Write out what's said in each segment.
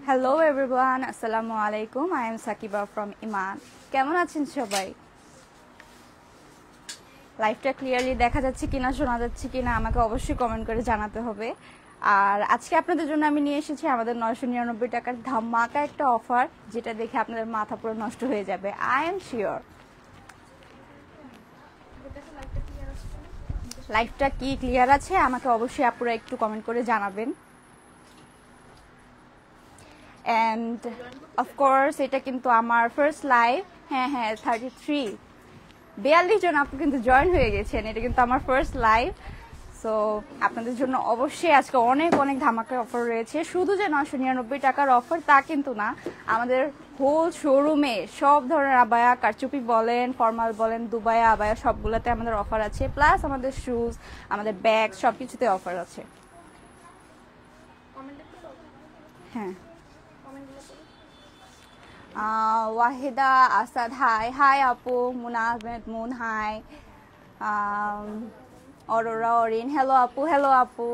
Hello everyone, Assalamu alaikum. I am Sakiba from Iman. কেমন আছেন সবাই? লাইভটা ক্লিয়ারলি দেখা যাচ্ছে কিনা, শোনা যাচ্ছে কিনা আমাকে অবশ্যই কমেন্ট করে জানাতে হবে। আর আজকে আপনাদের জন্য আমি নিয়ে এসেছি আমাদের 999 টাকার ধামাকা একটা অফার, যেটা দেখে আপনাদের মাথা পুরো নষ্ট হয়ে যাবে। I am sure. লাইভটা কি ক্লিয়ার আছে আমাকে অবশ্যই আপনারা একটু কমেন্ট করে জানাবেন। অ্যান্ড অফকোর্স এটা কিন্তু আমার ফার্স্ট লাইভ। হ্যাঁ 42 জন আপু কিন্তু জয়েন হয়ে গেছেন। এটা কিন্তু আমার ফার্স্ট লাইভ। সো আপনাদের জন্য অবশ্যই আজকে অনেক অনেক ধামাকা অফার রয়েছে। শুধু যে 999 টাকার অফার তা কিন্তু না, আমাদের হোল শোরুমে সব ধরনের আবায়া, কারচুপি বলেন, ফর্মাল বলেন, দুবাইয়া আবায়া সবগুলোতে আমাদের অফার আছে। প্লাস আমাদের শুজ, আমাদের ব্যাগ সব কিছুতে অফার আছে। হ্যাঁ, ওয়াহিদা আসাদ হাই আপু, Muna Ahmed Mun hi, Aurora Orin hello আপু,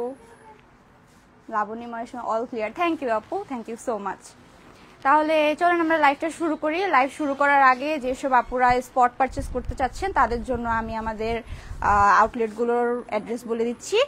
Laboni Mahesh all clear, thank you আপু, থ্যাংক ইউ সো মাচ। তাহলে চলেন আমরা লাইভটা শুরু করি। লাইভ শুরু করার আগে যেসব আপুরা স্পট পারচেস করতে চাচ্ছেন তাদের জন্য আমি আমাদের আউটলেটগুলোর অ্যাড্রেস বলে দিচ্ছি।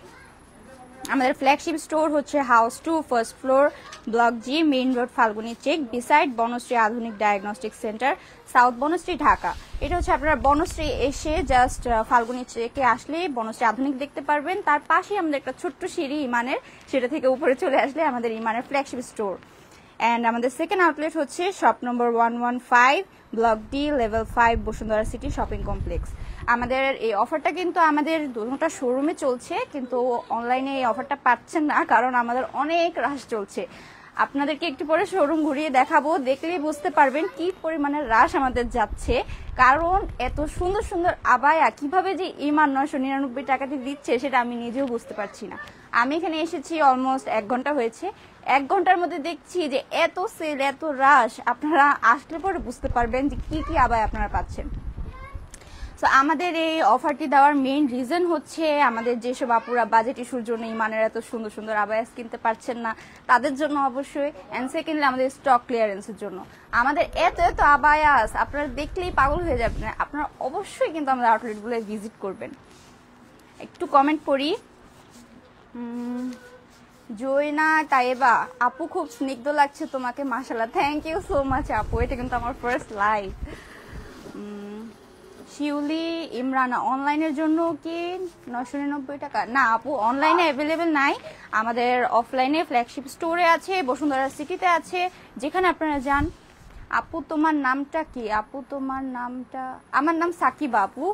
আমাদের ফ্ল্যাগশিপ স্টোর হচ্ছে house 2, first floor, block G, main road, Falguni check, beside Banasree Adhunik diagnostic centre, south Banasree, Dhaka. এটা হচ্ছে আপনারা বনশ্রী এসে জাস্ট ফাল্গুনী চেকে আসলে বনশ্রী আধুনিক দেখতে পারবেন। তার পাশেই আমাদের একটা ছোট্ট সিঁড়ি ইমানের, সেটা থেকে উপরে চলে আসলে আমাদের ইমানের ফ্ল্যাগশিপ স্টোর। অ্যান্ড আমাদের সেকেন্ড আউটলেট হচ্ছে shop number 115, block D, level 5, Bashundhara city shopping complex. আমাদের এই অফারটা কিন্তু আমাদের দুটোটা শোরুমে চলছে, কিন্তু অনলাইনে এই অফারটা পাচ্ছেন না, কারণ আমাদের অনেক রাশ চলছে। আপনাদেরকে একটু পরে শোরুম ঘুরিয়ে দেখাবো, দেখলেই বুঝতে পারবেন কি পরিমাণের রাশ আমাদের যাচ্ছে। কারণ এত সুন্দর সুন্দর আবায়া কিভাবে যে ইমান 999 টাকাতে দিচ্ছে সেটা আমি নিজেও বুঝতে পারছি না। আমি এখানে এসেছি অলমোস্ট 1 ঘন্টা হয়েছে। 1 ঘন্টার মধ্যে দেখছি যে এত সেল, এত রাশ। আপনারা আসলে পরে বুঝতে পারবেন যে কি কি আবায়া আপনারা পাচ্ছেন। তো আমাদের এই অফারটি দেওয়ার মেইন রিজন হচ্ছে আমাদের যেসব আপুরা বাজেট ইস্যুর জন্য ইমানের এত সুন্দর সুন্দর আবায়াস কিনতে পারছেন না তাদের জন্য অবশ্যই, অ্যান্ড সেকেন্ডলি আমাদের স্টক ক্লিয়ারেন্সের জন্য। আমাদের এত এত আবায়াস আপনারা দেখলেই পাগল হয়ে যাবেন। আপনারা অবশ্যই কিন্তু আমাদের আউটলেটগুলো ভিজিট করবেন। একটু কমেন্ট করি। জয়না তাইবা আপু, খুব স্নিগ্ধ লাগছে তোমাকে, মাশাআল্লাহ, থ্যাংক ইউ সো মাচ আপু। এটা কিন্তু আমার ফার্স্ট লাইভ। শিউলি ইমরানা, অনলাইনের জন্য কি 999 টাকা? না আপু, অনলাইনে অ্যাভেলেবেল নাই, আমাদের অফলাইনে ফ্ল্যাগশিপ স্টোরে আছে, বসুন্ধরা সিটিতে আছে, যেখানে আপনারা যান। আপু তোমার নামটা কি? আপু তোমার নামটা? আমার নাম সাকিবা আপু।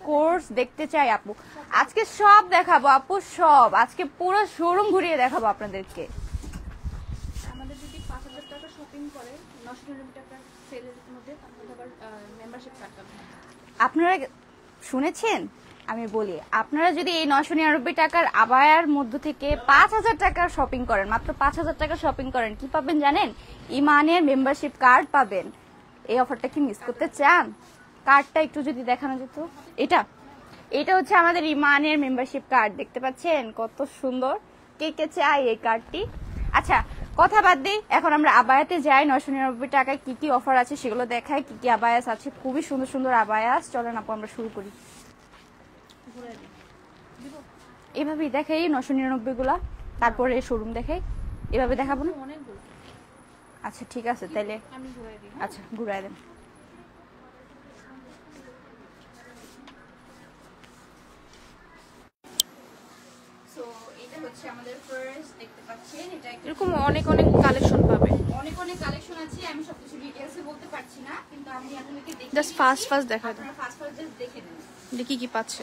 কোর্স দেখতে চাই আপু। আজকে সব দেখাবো আপু, সব আজকে পুরো শোরুম ঘুরিয়ে দেখাবো আপনাদেরকে। আমাদের যদি 5000 টাকা শপিং করে 999 টাকার সেলের মধ্যে তাহলে আবার মেম্বারশিপ কার্ড পাবেন। আপনারা শুনেছেন? আমি বলি, আপনারা যদি এই 999 টাকার আবায়ার মধ্য থেকে 5000 টাকার শপিং করেন, মাত্র 5000 টাকা শপিং করেন, কি পাবেন জানেন? ইমানের মেম্বারশিপ কার্ড পাবেন। এই অফারটা কি মিস করতে চান? কার্ডটা একটু যদি দেখানো যেত। এটা হচ্ছে আমাদের ইমানের মেম্বারশিপ কার্ড, দেখতে পাচ্ছেন কত সুন্দর। কে কে চাই এই কার্ডটি? আচ্ছা, কথা বাদ দিই, এখন আমরা আবায়াতে যাই। 999 টাকায় কি কি অফার আছে সেগুলো দেখাই, কি কি আবায়াস আছে। খুবই সুন্দর সুন্দর আবায়াস। চলেন আপু আমরা শুরু করি। এভাবেই দেখাই 999 গুলা, তারপরে শোরুম দেখাই। এভাবে দেখাবো না? আচ্ছা ঠিক আছে, তাইলে আচ্ছা ঘুরাই দেন। এরকম অনেক অনেক কালেকশন পাবে, অনেক অনেক কালেকশন আছে। আমি সবকিছু ডিটেইলসে বলতে পারছি না, কিন্তু আমি আপনাদেরকে দেখিয়ে জাস্ট ফার্স্ট দেখা দেন। আপনারা ফার্স্ট জাস্ট দেখে নেন দেখি কি পাচ্ছে।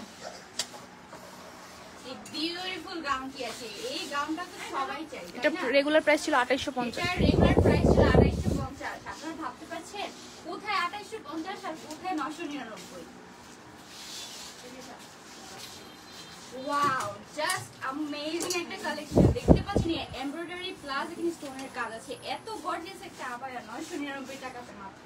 এই বিউটিফুল গাউন কি আছে, এই গাউনটা তো সবাই চাই। এটা রেগুলার প্রাইস ছিল 2850। এটা রেগুলার প্রাইস ছিল 2850। আপনারা ভাবতে পারছেন কোথায় 2850 আর কোথায় 999? ওয়াও, জাস্ট অ্যামেজিং একটা কালেকশন। দেখতে পাচ্ছেন এমব্রয়ডারি প্লাস এখানে স্টোনের কাজ আছে। এত গর্জিয়াস একটা আবায়া 999 টাকাতে মাত্র।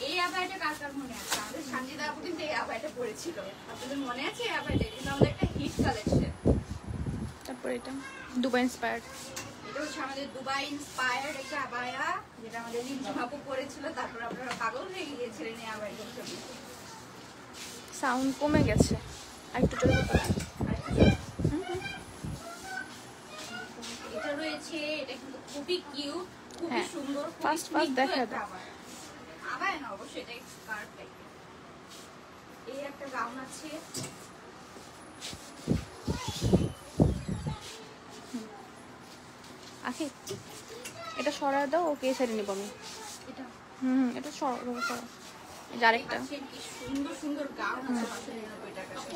এই আবায়াটা কার কার মনে আছে? আমাদের সানজিদা আপু কিন্তু এই আবায়াটা পরেছিল, আপনাদের মনে আছে এই আবায়াটা? কিন্তু আমাদের একটা হিট কালেকশন। তারপর এটা দুবাই ইন্সপায়ার্ড, এটা হচ্ছে আমাদের দুবাই ইন্সপায়ার্ড একটা আবায়া, যেটা আমাদের রিমঝিম আপু পরেছিল। তারপর আপনারা পাগল হয়ে গিয়েছিলেন এই আবায়াটার জন্য। সাউন্ড কমে গেছে, আর একটু জোরে বলো। এটা রয়েছে, এটা কিন্তু খুবই কিউট, খুবই হ্যাঁ, সুন্দর, ফার্স্ট দেখা দাও। আবায়া না, অবশ্যই এটা স্কার্ট টাইপের। এই একটা গাউন আছে, আখি এটা সরায় দাও, ওকে এই সাইডে নিব আমি। এটা এটা সরা। এই যে আরেকটা, দেখছেন কি সুন্দর সুন্দর গাউন আছে 599 টাকাতে।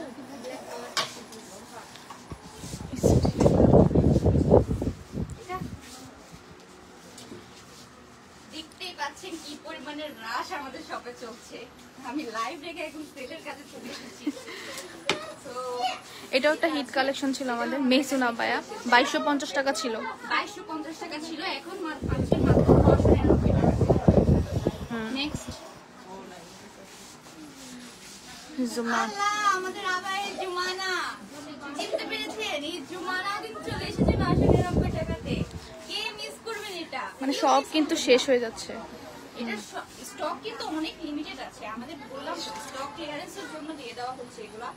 এটা দেখতেই পাচ্ছেন কি পরিমাণের রাশ আমাদের শপে চলছে। আমি লাইভ রেখে এখন সেলের কাছে চলে এসেছি। তো এটাও একটা হিট কালেকশন ছিল আমাদের, মেহসুন আবায়া 2250 টাকা ছিল। 2250 টাকা ছিল, এখন পাচ্ছেন মাত্র 999 টাকা। নেক্সট জুমা, আল্লাহ, আমাদের আবায়ের জুমানা চিনতে পেরেছেন? এই জুমানা কিন্তু চলে এসেছে 999 টাকাতে। কে মিস করবেন এটা? মানে সব কিন্তু শেষ হয়ে যাচ্ছে। এটার স্টক কিন্তু অনেক লিমিটেড আছে, আমাদের বললাম স্টক ক্লিয়ারেন্সের জন্য দিয়ে দেওয়া হচ্ছে এগুলা।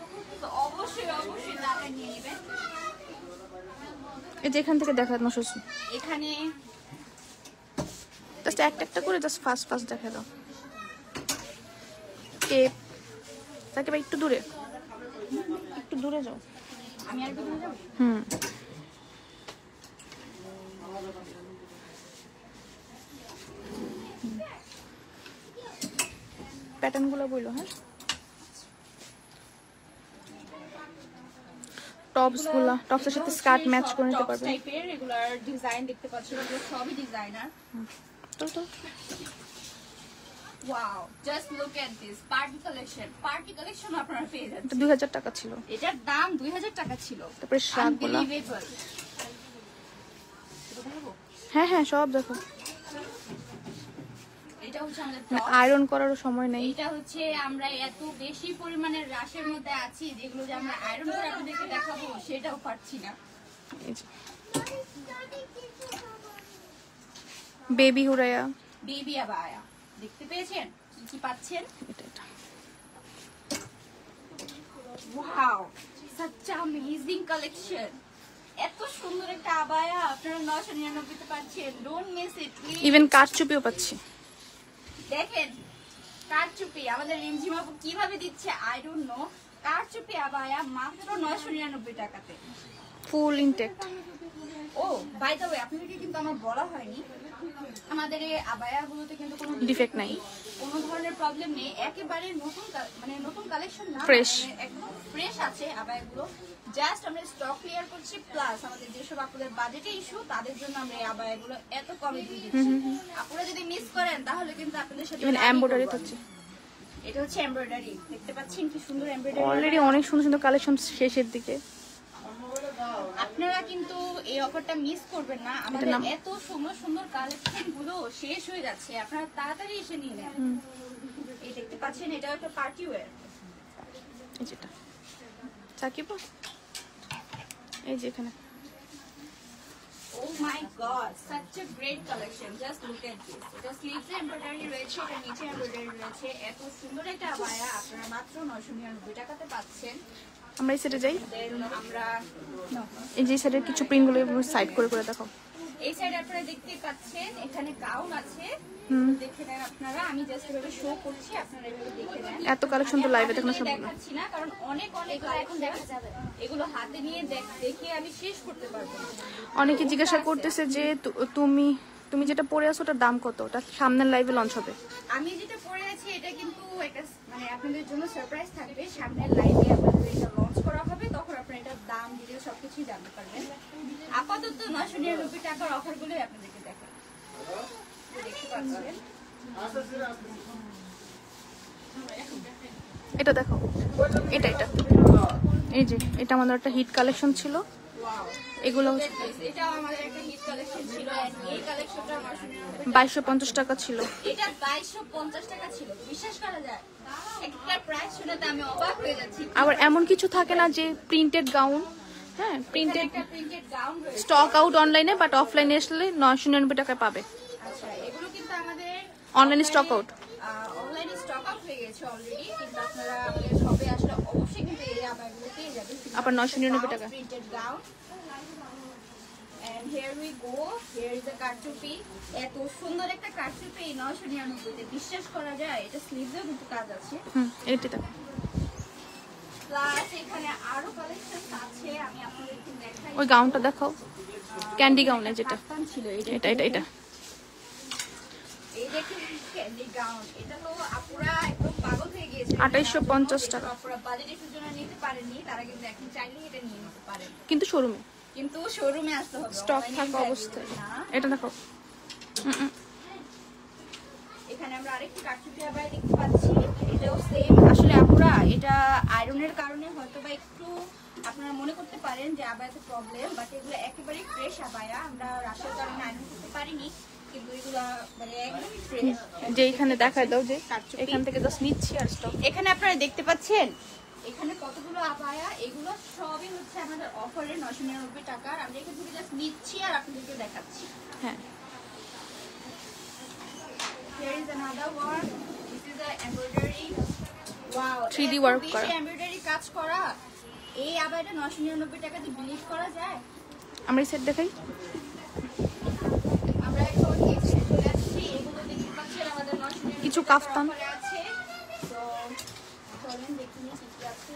তো অবশ্যই অবশ্যই তাড়াতাড়ি নিয়ে নেবেন। এই যে এখান থেকে দেখা তোমার শ্বশুর, এখানে জাস্ট একটা একটা করে জাস্ট ফার্স্ট দেখা দাও। টেপ, তাকে বা একটু দূরে যাও। আমি আর কোথাও যাবো? প্যাটার্ন গুলো বললো। হ্যাঁ, টপসের সাথে স্কার্ট ম্যাচ করে নিতে পারবে। টাইপের রেগুলার ডিজাইন দেখতে পাচ্ছেন, এগুলো সবই ডিজাইনার। তো wow, just look at this party collection আপনারা পেয়ে যাচ্ছেন। এটা 2000 টাকা ছিল। এটার দাম 2000 টাকা ছিল। তারপরে শার্টগুলো, Unbelievable। হ্যাঁ সব দেখো। এটা হচ্ছে আমাদের top। আয়রন করারও সময় নেই। এটা হচ্ছে আমরা এত বেশি পরিমাণের রাশের মধ্যে আছি, যেগুলো যে আমরা আয়রন করে আপনাদেরকে দেখাবো সেটাও পারছি না। এই যে বেবি হুরায়া, বেবি আবায়া দেখতে পেয়েছেন? কি পাচ্ছেন? এটা ওয়াও, such amazing collection। এত সুন্দর একটা আবায়া আপনারা 999 তে পাচ্ছেন। Don't miss it please. Even কারচুপিও পাচ্ছি। দেখেন কারচুপি আমাদের রিমঝিম আপু কিভাবে দিচ্ছে, আই ডোন্ট নো। কারচুপি আবায়া মাত্র 999 টাকাতে, full intact. Oh by the way, আপনাদেরকে কিন্তু আমার বলা হয়নি, আমাদের এই আবায়াগুলোতে কিন্তু কোনো ডিফেক্ট নাই, কোনো ধরনের প্রবলেম নেই। একেবারে নতুন কালেকশন না, Fresh। একদম ফ্রেশ আছে আবায়াগুলো। জাস্ট আমরা স্টক ক্লিয়ার করছি, প্লাস আমাদের যেসব আপনাদের বাজেটে ইস্যু তাদের জন্য আমরা এই আবায়াগুলো এত কমে দিয়ে দিচ্ছি। আপনারা যদি মিস করেন তাহলে কিন্তু আপনাদের সাথে ইভেন রাগই এমব্রয়ডারি করবো। থাকছে। এটা হচ্ছে এমব্রয়ডারি, দেখতে পাচ্ছেন কি সুন্দর এমব্রয়ডারি। অলরেডি অনেক সুন্দর সুন্দর কালেকশন শেষের দিকে। আপনারা কিন্তু এই অফারটা মিস করবেন না, আমাদের এত সুন্দর সুন্দর কালেকশন গুলো শেষ হয়ে যাচ্ছে, আপনারা তাড়াতাড়ি এসে নিয়ে নেন। এই দেখতে পাচ্ছেন, এটা একটা পার্টি ওয়্যার। এই যেটা সাকিব, এই যে এখানে Oh my god, such a great collection. Just look at this. এটা স্লিভস এমব্রয়ডারি রয়েছে, এটা নিচে এমব্রয়ডারি রয়েছে। এত সুন্দর একটা আবায়া আপনারা মাত্র 999 টাকাতে পাচ্ছেন। আমরা এই সাইডে যাই। দেন আমরা এই যে সাইডের কিছু প্রিন্টগুলো সাইড করে দেখো। এই সাইডে আপনারা দেখতেই পাচ্ছেন, এখানে গাউন আছে, দেখে নেন আপনারা। আমি জাস্ট এভাবে শো করছি, আপনারা এভাবে দেখে নেন। এত কালেকশন তো লাইভে দেখানো সম্ভব না। দেখাচ্ছি না, কারণ অনেক এখন দেখা যাবে, এগুলো হাতে নিয়ে দেখে আমি শেষ করতে পারবো না। অনেকে জিজ্ঞাসা করতেছে যে তুমি যেটা পরে আছো ওটার দাম কত, ওটা সামনের লাইভে লঞ্চ হবে। আমি যেটা পরে আছি এটা কিন্তু একটা মানে আপনাদের জন্য সারপ্রাইজ থাকবে, সামনের লাইভে আপনাদের এটা লঞ্চ করা হবে, তখন আপনারা এটার দাম ডিটেইলস সবকিছুই জানতে পারবেন। আপাতত 999 টাকার অফারগুলোই আপনাদেরকে দেখাই। দেখতে পাচ্ছেন, এটা দেখো, এটা এই যে এটা আমাদের একটা হিট কালেকশন ছিল। এগুলো এটাও আমাদের একটা হিট কালেকশন ছিল, এই কালেকশনটা 2250 টাকা ছিল। এটা 2250 টাকা ছিল, বিশ্বাস করা যায়? একটা শুনে তো আমি অবাক হয়ে যাচ্ছি। আবার এমন কিছু থাকে না যে প্রিন্টেড গাউন, হ্যাঁ প্রিন্টেড প্রিন্টেড গাউন রয়েছে। স্টক আউট অনলাইনে, বাট অফলাইনে আসলে 999 টাকায় পাবে। আচ্ছা, এগুলো কিন্তু আমাদের অনলাইনে স্টক আউট, অনলাইনে স্টক আউট হয়ে গেছে অলরেডি, কিন্তু আপনারা আমাদের শপে আসলে অবশ্যই কিন্তু এই আবারগুলো পেয়ে যাবেন। আবার 999 টাকা। Printed gown. And here we go. Here is the কারচুপি। এত সুন্দর একটা কারচুপি 999 তে, বিশ্বাস করা যায়? এটা স্লিভসেও কিন্তু কাজ আছে। এইটা দেখো। প্লাস এখানে আরো কালেকশন আছে, আমি আপনাদেরকে দেখাই। ওই গাউনটা দেখাও, ক্যান্ডি গাউনে যেটা, কাফতান ছিল এটা এটা এটা এই দেখেন ক্যান্ডি গাউন। এটা তো আপুরা একদম পাগল হয়ে গিয়েছে। 2850 টাকা। আপুরা বাজেটের জন্য নিতে পারেননি, তারা কিন্তু এখন চাইলে এটা নিয়ে নিতে পারেন, কিন্তু শোরুমে, কিন্তু শোরুমে আসতে হবে, স্টক online থাকা available অবস্থায়। না। এটা দেখো। এখানে আমরা আরেকটি কারচুপি আবার দেখতে পাচ্ছি, এটাও সেম। আসলে আপুরা এটা আয়রনের কারণে হয়তো বা একটু আপনারা মনে করতে পারেন যে আবায়াতে প্রবলেম, বাট এগুলো একেবারে ফ্রেশ আবায়া। আমরা রাশের কারণে আয়রন করতে পারিনি, কিন্তু এগুলো মানে একদম ফ্রেশ। যে এখানে দেখায় দাও, যে এখান থেকে জাস্ট নিচ্ছি আর স্টক। এখানে আপনারা দেখতে পাচ্ছেন এখানে কতগুলো আবায়া, এগুলো সবই হচ্ছে আমাদের অফারে 999 টাকার। আমরা এখান থেকে জাস্ট নিচ্ছি আর আপনাদেরকে দেখাচ্ছি। হ্যাঁ, Here is another one. This is a embroidery. Wow, 3D work করা। এমব্রয়ডারি কাজ করা। এই আবায়াটা 999 টাকাতে বিলিভ করা যায়? আমরা এই সেট দেখাই। আমরা এখন এই সেটে চলে আসছি। এগুলো দেখতে পাচ্ছেন আমাদের 999 কিছু টাকার কাফতান অফারে আছে। তো চলেন দেখি নিয়ে কি কি আছে।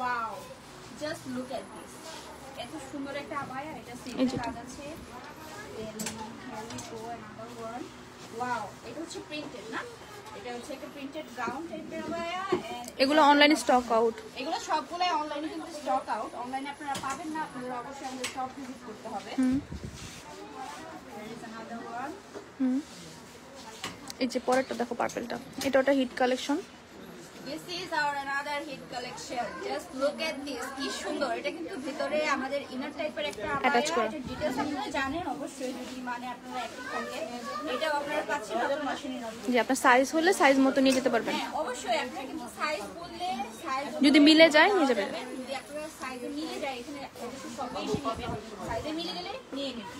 Wow, just look at this. এত সুন্দর একটা আবায়া, এটা এই সিল্কের যে। কাজ আছে। Then here we go another one. Wow, এটা হচ্ছে প্রিন্টেড না? এটা হচ্ছে একটা প্রিন্টেড গাউন টাইপের আবায়া। and এগুলো অনলাইনে স্টক আউট। এগুলো সবগুলাই অনলাইনে কিন্তু স্টক আউট। অনলাইনে আপনারা পাবেন না, আপনারা অবশ্যই আমাদের শপ ভিজিট করতে হবে। There is another one. এই যে পরেরটা দেখো, পার্পলটা, এটা ওটা hit collection. This is our another hit collection. Just look at this. কি সুন্দর। এটা কিন্তু ভিতরে আমাদের ইনার টাইপের একটা আবায়া। Attach করা। এটা ডিটেইলস আপনারা জানেন অবশ্যই, যদি মানে আপনারা অ্যাক্টিভ থাকেন। এটাও আপনারা পাচ্ছেন মাত্র 999। যে আপনার সাইজ হলে সাইজ মতো নিয়ে যেতে পারবেন। হ্যাঁ, অবশ্যই আপনারা কিন্তু সাইজ বললে সাইজ যদি মিলে যায় নিয়ে যাবেন। যদি আপনারা সাইজে মিলে যায়, এখানে অবশ্যই সবাই এসে নেবেন। সাইজে মিলে গেলে নিয়ে নেবেন।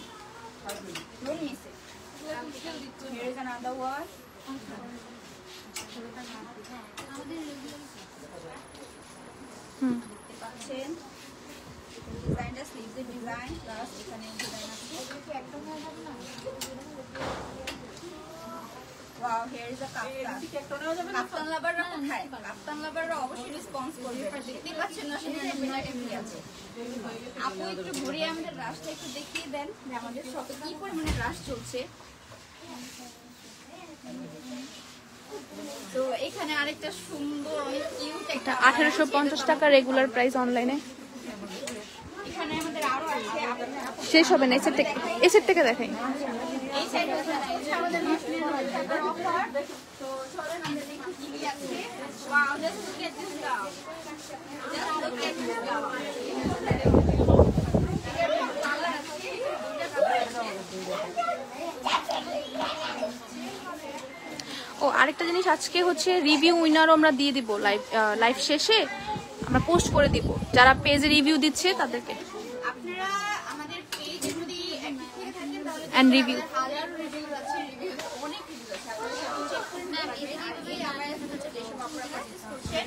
Don't miss it. Here is another one. দেখতে পাচ্ছেন ডিজাইনটা, স্লিভসের ডিজাইন প্লাস এখানে ডিজাইন আছে। Wow, here is a kaftan. কাপ্তান লাভাররা কোথায়? কাপ্তান লাভাররা অবশ্যই রেসপন্স করবে। দেখতে পাচ্ছেন না সেটা কি আছে। আপু একটু ঘুরিয়ে আমাদের রাশটা একটু দেখিয়ে দেন যে আমাদের শপে কি পরিমাণে রাশ চলছে। তো এখানে আরেকটা সুন্দর অনেক কিউট একটা 1850 টাকা রেগুলার প্রাইস অনলাইনে। এখানে আমাদের আরো আছে। শেষ হবে না, এই সেট থেকে দেখাই। এই সাইডে হচ্ছে আমাদের 999 টাকার অফার। তো চলেন আমরা দেখি কি কি আছে। Wow, just look at this gown. Just look at this gown. Colour আছে, দুইটা কালার আছে। ও আরেকটা জিনিস, আজকে হচ্ছে রিভিউ উইনারও আমরা দিয়ে দিব লাইভ শেষে আমরা পোস্ট করে দিব, যারা পেজে রিভিউ দিচ্ছে তাদেরকে। আপনারা আমাদের পেজে যদি অ্যাক্টিভ থেকে থাকেন তাহলে And review. হাজার রিভিউ আছে, রিভিউ অনেক রিভিউ আছে। আপনারা সেটা চেক করে নেবেন। আর এই আমার হচ্ছে যেসব আপনারা পারচেজ করছেন,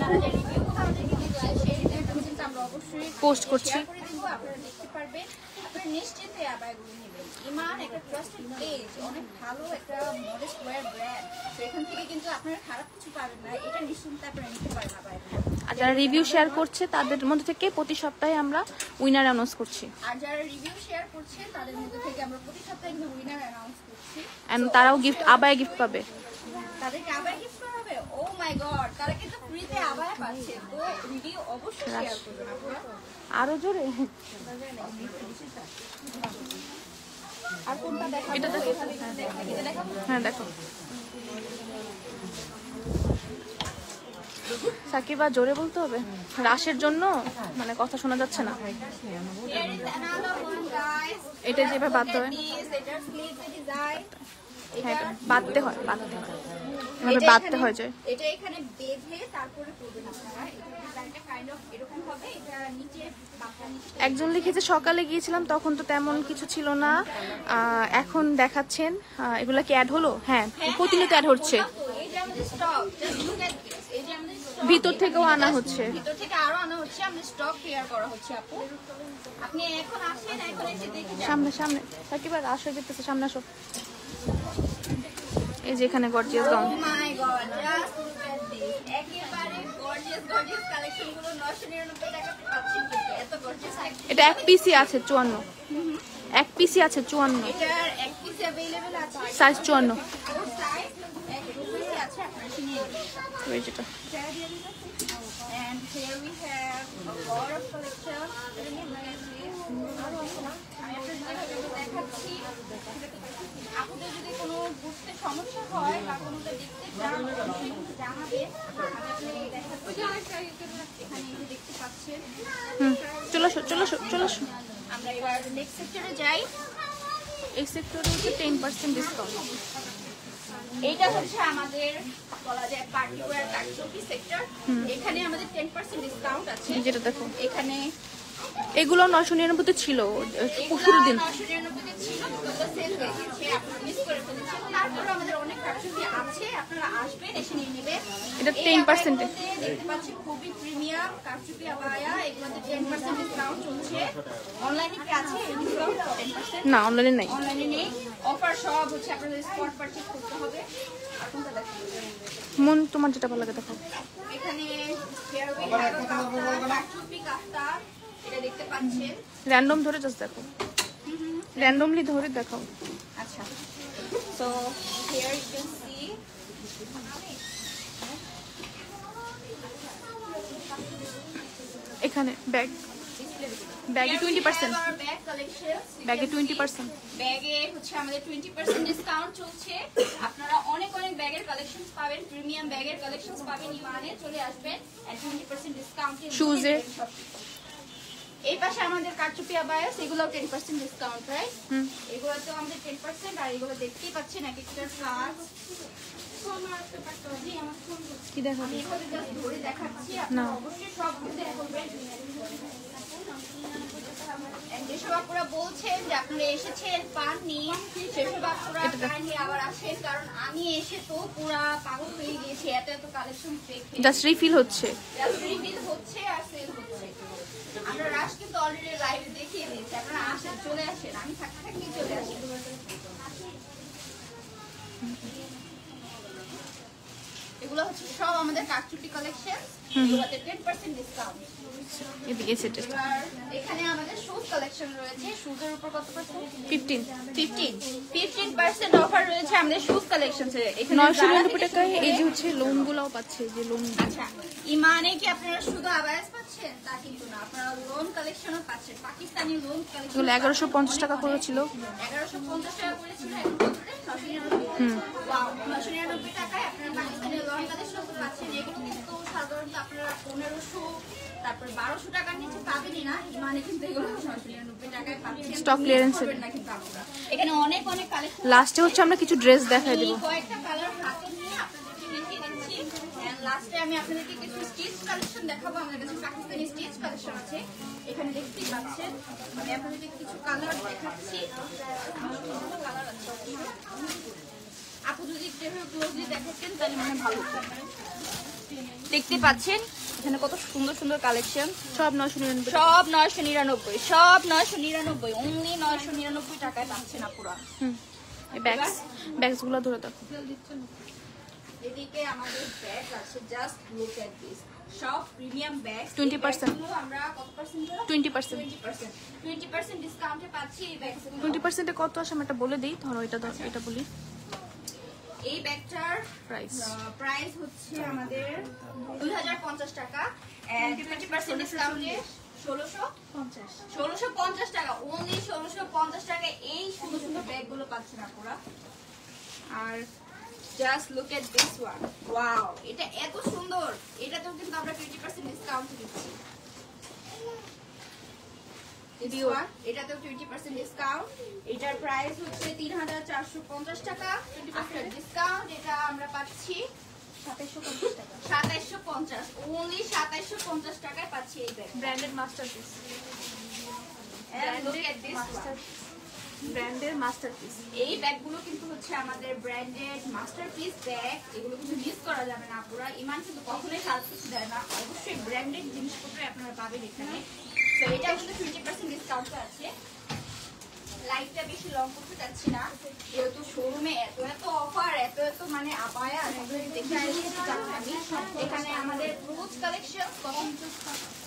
তারা যে রিভিউ আমাদেরকে দিচ্ছে সেই রিভিউটা কিন্তু আমরা অবশ্যই পোস্ট করছি। শেয়ার করে দিব। আপনারা দেখতে পারবেন, আপনারা নিশ্চিন্তে আবায়াগুলো নেবেন। ইমান একটা ট্রাস্টেড পেজ, অনেক ভালো একটা মডেস্ট ওয়্যার ব্র্যান্ড। তো এখান থেকে কিন্তু আপনারা খারাপ কিছু পাবেন না, এটা নিশ্চিন্তে আপনারা নিতে পারেন আবায়াগুলো। আর যারা রিভিউ শেয়ার করছে তাদের মধ্যে থেকে প্রতি সপ্তাহে আমরা উইনার অ্যানাউন্স করছি। আর যারা রিভিউ শেয়ার করছে তাদের মধ্যে থেকে আমরা প্রতি সপ্তাহে কিন্তু উইনার অ্যানাউন্স করছি। এন্ড তারাও গিফট, আবায়া গিফট পাবে। তাদেরকে আবায়া গিফট করা হবে। ও মাই গড, তারা কিন্তু ফ্রিতে আবায়া পাচ্ছে। তো রিভিউ অবশ্যই শেয়ার করবেন আপনারা। আরো জোরে। আর কোনটা দেখাবো? এটা দেখো। এটা দেখাবো। হ্যাঁ দেখো, সাকিবা জোরে বলতে হবে, রাশের জন্য মানে কথা শোনা যাচ্ছে না। Here is another one, guys. এটা যেভাবে বাঁধতে হয়। This, এটার sleeve design। হ্যাঁ, এটা বাঁধতে হয়, বাঁধতে হয়। মানে বাঁধতে হয়ে যায়। এটা এখানে বেঁধে তারপরে করবেন আপনারা। এটা ডিজাইনটা কাইন্ড অফ এরকম হবে। এটা নিচে বাঁধটা নিচে একজন লিখেছে সকালে গিয়েছিলাম তখন তো তেমন কিছু ছিল না, এখন দেখাচ্ছেন। এগুলা কি অ্যাড হলো? হ্যাঁ, প্রতিনিয়ত অ্যাড হচ্ছে। এই যে আমাদের stock, just look at this. এই যে আমাদের stock, ভিতর থেকেও আনা হচ্ছে। ভিতর থেকে আরো আনা হচ্ছে। আমাদের স্টক ক্লিয়ার করা হচ্ছে আপু। আপনি এখন আসেন, এখন এসে দেখে যান। সামনে সামনে সাকিবার আসো, যেতেছে সামনে আসো। এই যে এখানে gorgeous gown. Oh my God, just look at this. একেবারে gorgeous কালেকশন গুলো 999 টাকাতে পাচ্ছেন কিন্তু এত gorgeous item। এটা এক পিসি আছে 54, এক পিসি আছে 54, এটার এক পিস अवेलेबल আছে, সাইজ 54। ওর সাইজ এক পিস আছে, আপনারা নিয়ে নেবেন। এই যেটা And here we have a lot of collection. আমি আপনাদের দেখাচ্ছি। আপনাদের যদি কোনো বুঝতে সমস্যা হয় বা কোনোটা দেখতে চান জানাবে। আমি দেখাচ্ছি। এখানে এই যে দেখতে পাচ্ছেন। চলে আসো চলে আসো চলে আসো। আমরা এবার নেক্সট সেক্টরে যাই। এই সেক্টরে হচ্ছে 10% ডিসকাউন্ট। এইটা হচ্ছে আমাদের বলা যায় পার্টি ওয়্যার কাটচুপি সেক্টর। এখানে আমাদের 10% ডিসকাউন্ট আছে। যেটা দেখো এখানে এগুলো 999 ছিল শুরুর দিন। 999 ছিল, তো সেল হয়ে গেছে, আপনারা মিস করে ফেলেছেন। তারপরে আমাদের অনেক কাটচুপি আছে, আপনারা আসবেন, এসে নিয়ে নেবেন। এটা 10% এ দেখতে পাচ্ছি খুবই প্রিমিয়াম কাটচুপি আবায়া। এগুলোতে 10% ডিসকাউন্ট চলছে। অনলাইনে কি আছে এই ডিসকাউন্ট 10%? না, অনলাইনে নাই। অনলাইনে নেই। অফার সব হচ্ছে আপনাদের স্পট পারচেজ করতে হবে। আপনারা দেখুন মন তোমার যেটা ভালো লাগে দেখো। এখানে হেয়ার উইথ হ্যারো কাফতা, কাটচুপি কাফতা, এটা দেখতে পাচ্ছেন। র্যান্ডম ধরে জাস্ট দেখো, র্যান্ডমলি ধরে দেখাও। আচ্ছা, so here you can see এখানে ব্যাগ, ব্যাগে 20%, ব্যাগ কালেকশন। ব্যাগে 20%। ব্যাগে হচ্ছে আমাদের 20% ডিসকাউন্ট চলছে। আপনারা অনেক অনেক ব্যাগের কালেকশনস পাবেন, প্রিমিয়াম ব্যাগের কালেকশনস পাবেন। ইমানে চলে আসবেন এন্ড 20% ডিসকাউন্টে। শুজের এই পাশে আমাদের কারচুপি আবায়া, সেগুলোও 10% ডিসকাউন্ট, রাইট? এগুলোতেও আমাদের 10%। আর এগুলো দেখতেই পাচ্ছেন এক একটার কাজ। কি দেখো আমি এভাবে জাস্ট ধরে দেখাচ্ছি, আপনারা অবশ্যই সব বুঝতে করবেন। যেসব আপুরা বলছেন যে আপনারা এসেছেন পাননি, সেসব আপুরা কাইন্ডলি আবার আসেন, কারণ আমি এসে তো পুরা পাগল হয়ে গিয়েছি এত এত কালেকশন দেখে। জাস্ট রিফিল হচ্ছে, জাস্ট রিভিল হচ্ছে আর সেল হচ্ছে। আমরা রাশ কিন্তু অলরেডি লাইভে দেখিয়ে দিয়েছি, আপনারা আসেন, চলে আসেন, আমি থাকতে থাকতেই চলে আসেন। এগুলো হচ্ছে সব আমাদের কাটচুপি কালেকশন, এগুলোতে 10% ডিসকাউন্ট। এদিকে সেটা আর এখানে আমাদের শুজ কালেকশন রয়েছে। শুজের উপর কত পার্সেন্ট? 15% অফার রয়েছে আমাদের শুজ কালেকশনসে। এখানে 999 টাকায় এই যে হচ্ছে লোন গুলাও পাচ্ছে, যে লোন। আচ্ছা, ইমানে কি আপনারা শুধু আবায়াস পাচ্ছেন তা কিন্তু না, আপনারা লোন কালেকশনও পাচ্ছেন। পাকিস্তানি লোন কালেকশন এগুলো 1150 টাকা করে ছিল, 1150 টাকা করে ছিল, এখন কত রে? 999। ওয়াও, 999 টাকায় আপনারা পাকিস্তানি লোন কালেকশন পাচ্ছেন। এগুলো কিন্তু সাধারণত আপনারা 1500 তারপর 1200 টাকার নিচে পাবেনই না। ইমানে কিন্তু এগুলো 999 টাকায় পাচ্ছেন। স্টক ক্লিয়ারেন্স না কিন্তু আপনারা এখানে অনেক অনেক কালেকশন। লাস্টে হচ্ছে আমরা কিছু ড্রেস দেখাই দেব। কয়েকটা কালার হাতে নিয়ে আপনাদেরকে দেখিয়ে দিচ্ছি। এন্ড লাস্টে আমি আপনাদেরকে কিছু স্টিচ কালেকশন দেখাবো। আমাদের কাছে পাকিস্তানি স্টিচ কালেকশন আছে, এখানে দেখতেই পাচ্ছেন। আমি আপনাদেরকে কিছু কালার দেখাচ্ছি। কালার আছে, আপু যদি একটু ক্লোজলি দেখাচ্ছেন তাহলে মনে হয় ভালো হতো। দেখতে পাচ্ছেন এখানে কত সুন্দর সুন্দর কালেকশন, সব 999। সব 999, সব 999, অনলি 999 টাকায় পাচ্ছেন আপুরা। এই ব্যাগস গুলো ধরে দেখো। এদিকে আমাদের ব্যাগ আছে, জাস্ট লুক এট দিস, সব প্রিমিয়াম ব্যাগ। 20%, আমরা কত পার্সেন্ট? 20%, 20% ডিসকাউন্টে পাচ্ছি এই ব্যাগগুলো। 20% এ কত আসে আমি এটা বলে দেই। ধরো এটা দাও, এটা বলি। এই ব্যাগটার প্রাইস হচ্ছে আমাদের 2050 টাকা এন্ড 20% ডিসকাউন্টে 1650 টাকা, অনলি 1650 টাকা এই সুন্দর সুন্দর ব্যাগগুলো পাচ্ছেন আপনারা। আর just look at this one, wow, এটা এত সুন্দর। এটাতেও কিন্তু আমরা 20% ডিসকাউন্ট দিচ্ছি। এটাতেও 20% ডিসকাউন্ট। এটার প্রাইস হচ্ছে 3450 টাকা। আফটার ডিসকাউন্ট এটা আমরা পাচ্ছি 2750 টাকা। 2750, only 2750 টাকায় পাচ্ছি এই ব্যাগ। ব্র্যান্ডেড মাস্টারপিস, ব্র্যান্ডের মাস্টারপিস। এই ব্যাগগুলো কিন্তু হচ্ছে আমাদের ব্র্যান্ডেড মাস্টারপিস ব্যাগ। এগুলো কিন্তু মিস করা যাবে না আপুরা। ইমান কিন্তু কখনোই খারাপ কিছু দেয় না, অবশ্যই ব্র্যান্ডেড জিনিসপত্র আপনারা পাবেন এখানে। তো এটা কিন্তু 20% ডিসকাউন্ট আছে। লাইভটা বেশি লং করতে যাচ্ছি না, যেহেতু শোরুমে এত এত অফার, এত এত মানে আপায়া দেখে আমি। এখানে আমাদের brooch collection,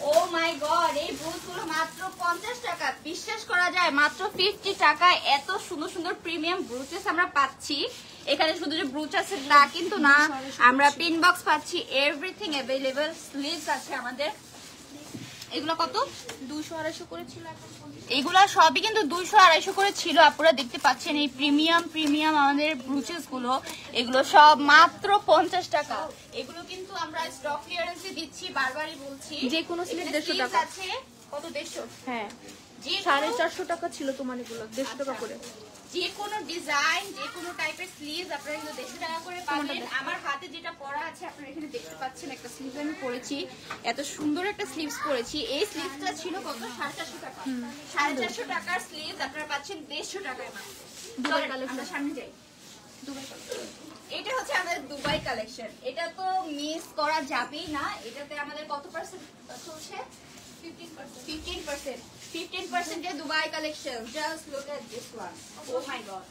O my god, এই ব্রুচ গুলো মাত্র 50 টাকা। বিশ্বাস করা যায়, মাত্র 50 টাকায় এত সুন্দর সুন্দর প্রিমিয়াম ব্রুচেস আমরা পাচ্ছি। এখানে শুধু যে ব্রুচ আছে তা কিন্তু না, আমরা পিন বক্স পাচ্ছি, এভরিথিং অ্যাভেলেবল। স্লিভস আছে আমাদের। এগুলো কত? 200-250 করে ছিল, এগুলা সবই কিন্তু 200-250 করে ছিল। আপনারা দেখতে পাচ্ছেন এই প্রিমিয়াম আমাদের ব্রুচেস গুলো, এগুলো সব মাত্র 50 টাকা। এগুলো কিন্তু আমরা স্টক ক্লিয়ারেন্সে দিচ্ছি, বারবারই বলছি। যে কোনো স্লিপ 150 টাকা আছে। কত? 150? হ্যাঁ, যে 450 টাকা ছিল তোমার এগুলো, 150 টাকা করে। যে কোনো ডিজাইন, যে কোনো টাইপের স্লিভস আপনারা কিন্তু 150 টাকা করে পাবেন। আমার হাতে যেটা পরা আছে আপনারা এখানে দেখতে পাচ্ছেন, একটা স্লিভ আমি পরেছি, এত সুন্দর একটা স্লিভস পরেছি। এই স্লিভসটা ছিল কত? 450 টাকা। 450 টাকার স্লিভস আপনারা পাচ্ছেন 150 টাকায় মাত্র। Dubai collection. আমরা সামনে যাই। এটা হচ্ছে আমাদের দুবাই কালেকশন। এটা তো মিস করা যাবেই না। এটাতে আমাদের কত পার্সেন্ট চলছে? 15% এর Dubai collection. Just look at this one. Oh my God.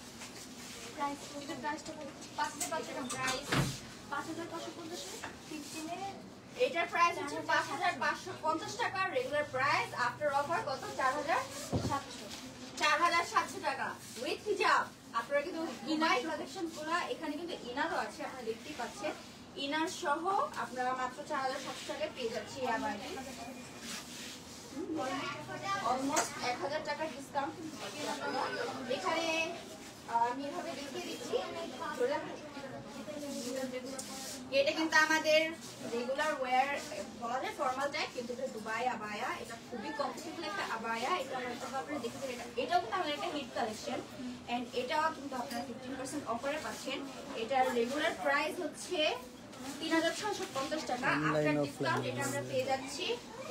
Price, এটা প্রাইসটা কত? 5500 টাকা প্রাইস। 5550 15 এর এটার প্রাইস হচ্ছে 5550 টাকা রেগুলার প্রাইস। আফটার অফার কত? 4700 টাকা উইথ হিজাব। আপনারা কিন্তু দুবাই কালেকশন গুলো, এখানে কিন্তু ইনারও আছে, আপনারা দেখতেই পাচ্ছেন। ইনার সহ আপনারা মাত্র 4700 টাকায় পেয়ে যাচ্ছি। আবার অলমোস্ট 1000 টাকা ডিসকাউন্ট এখানে। আমি এভাবে দেখিয়ে দিচ্ছি। এটা কিন্তু আমাদের রেগুলার ওয়্যার বলা যায়, ফর্মাল টাইপ, কিন্তু এটা দুবাই আবায়া। এটা খুবই কমফোর্টেবল একটা আবায়া। এটা আপনারা দেখেছেন, এটাও কিন্তু আমাদের একটা হিট কালেকশন। এন্ড এটাও কিন্তু আপনারা 15% অফারে পাচ্ছেন। এটার রেগুলার প্রাইস হচ্ছে 3650 টাকা। আফটার ডিসকাউন্ট এটা আমরা পেয়ে যাচ্ছি